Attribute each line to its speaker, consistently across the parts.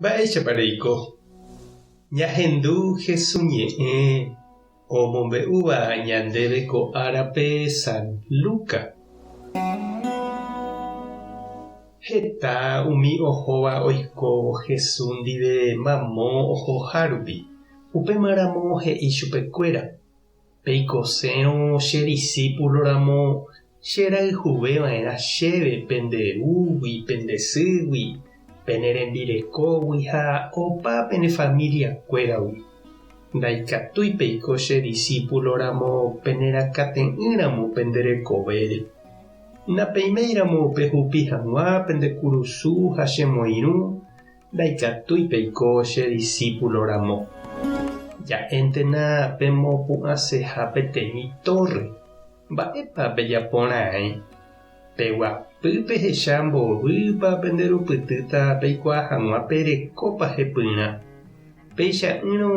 Speaker 1: Mba'éichapareiko ñahendu hesuñe'ẽ omombe'úva ñandéve ko árape San Luca. Heta umi ohóva oiko Jesús ndive mamo ohohárupi. Upemaramo he'i chupekuéra. Peikosérõ che discípuloramo cherayhuveva'erã chéve pende úgui, pende sýgui, pene rembirekógui ha opa pene familiakuéragui. Ndaikatúipeiko che discípuloramo penerakate'ỹramo penderekóvere. Napeiméramo pehupi hag̃ua pende kurusu ha chemoirũ ndaikatúipeiko che discípuloramo. Ja'éntena pemopu'ãseha peteĩ torre. Mba'épa pejaporãe. Peguapy pehecha mbovýpa penderupytýta peikuaa hag̃ua perekópa hepyrã. Peicha'ỹrõ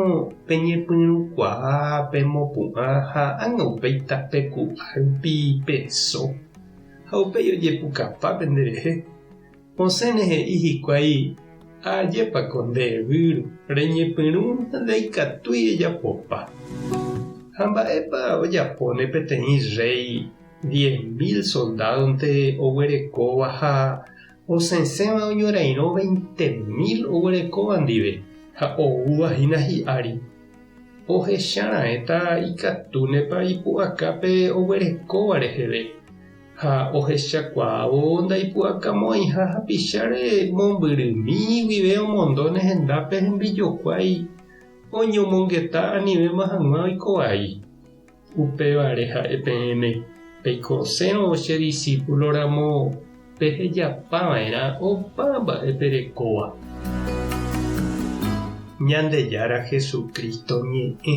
Speaker 1: peñepyrũkuaa pemopu'ã ha ág̃aupéi tapeku'árupi peso. Ha upéi ojepukapa penderehe. Osẽne he'i hikuái ajépako ndevýru reñepyrũ ndaikatúi ejapópa. Ha mba'épa ojapóne peteĩ rey 10.000 soldadonte oguerekóva ha osẽséva oñorairõ 20.000 oguerekóva ndive ha oúvahína hi'ári. Ohechara'ẽta ikatúnepa ipu'akápe oguerekóva reheve. Ha ohechakuaávo ndaipu'akamo'ãiha hapicháre mombyrymi guive omondone hendápe hembijokuái oñomongeta anivéma hag̃ua oikovái. Upévare ha'e peẽme peikosérõ che discípuloramo pehejapava'erã opa mba'e perekóva. Ñandejára Jesukristo ñe'ẽ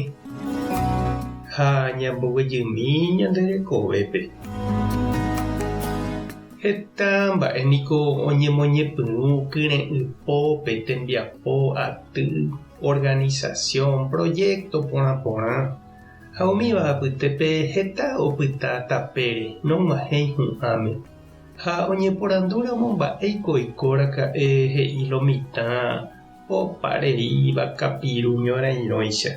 Speaker 1: ha ñamboguejymi ñanderekovépe. Heta mba'éniko oñemoñepyrũ kyre'ỹpópe tembiapo aty, organización, proyecto porã. Ha umíva apytépe heta opyta tapére nog̃uahẽi hu'ãme. Ha oñeporandúramo mba'éiko oikóraka'e he'i lo mitã opareíva kapiru ñorairõicha.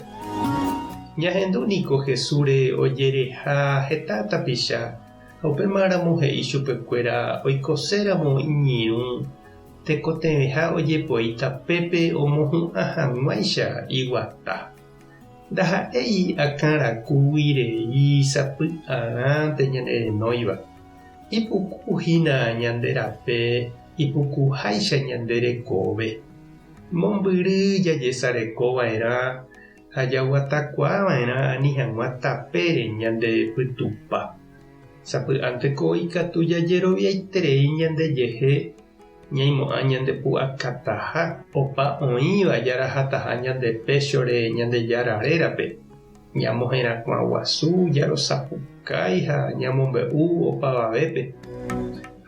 Speaker 1: Ñahendúniko Jesúre ojereha heta tapicha. Ha upémaramo he'i chupekuéra oikoséramo iñirũ tekotevẽha ojepoi tapépe omohu'ã hag̃uáicha iguata. Ndaha'éi akãrakúirei sapy'arãnte ñane renóiva. Ipukuhína ñande rape, ipukuháicha ñande rekóve. Mombyry jajesarekova'erã ha jaguatakuaava'erã ani hag̃ua tapére ñande pytupa. Sapy'ánteko ikatu jajeroviaiterei ñandejehe ñaimo'ã ñandepu'akataha opa oĩva jarahataha ñande péchore ñandejararerape. Ñamohẽrakua guasu jarosapukái ha ñamombe'u opavavépe.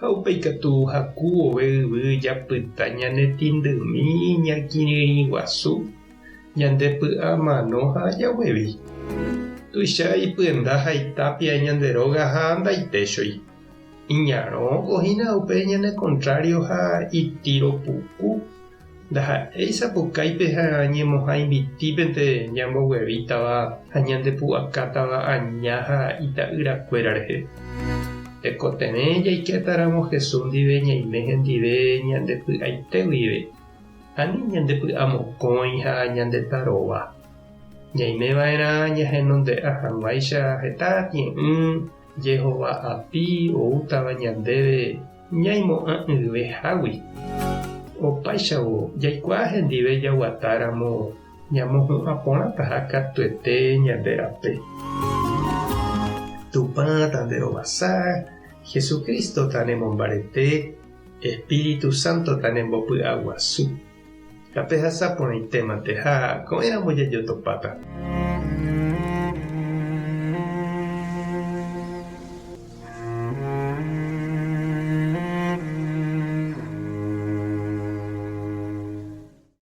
Speaker 1: Ha upéikatu haku ove yvy japyta ñanetindymi ñakirĩri guasu ñandepy'a mano ha jaguevi. Tuicha ipyenda ha itápia ñande róga ha ndaitéchoi. Iñarõ kohína upe ñane contrario ha itíropuku. Ndaha'éi sapukáipe ha ñemohã invitípente ñamboguevítava ha ñandepu'akátava aña ha ita'yrakuéra rehe. Tekotevẽ jaiketaramo Jesús ndive ñaime hendive ñandepy'aite guive. Ani ñandepy'amokõi ha ñandetaróva. Ñaimeva'erã ñahenonde'a hag̃uáicha heta tĩ'ỹ Jehova api oútava ñandéve ñaimo'ã yvehágui. Opáichavo jaikuaa hendive jaguatáramo ñamohu'ãporãtaha katuete ñande rape. Tupã tanderovasa, Jesucristo tanemombarete, Espíritu Santo tanembopy'aguasu. Tapehasáporãitémante ha ko'ẽramo jajotopáta.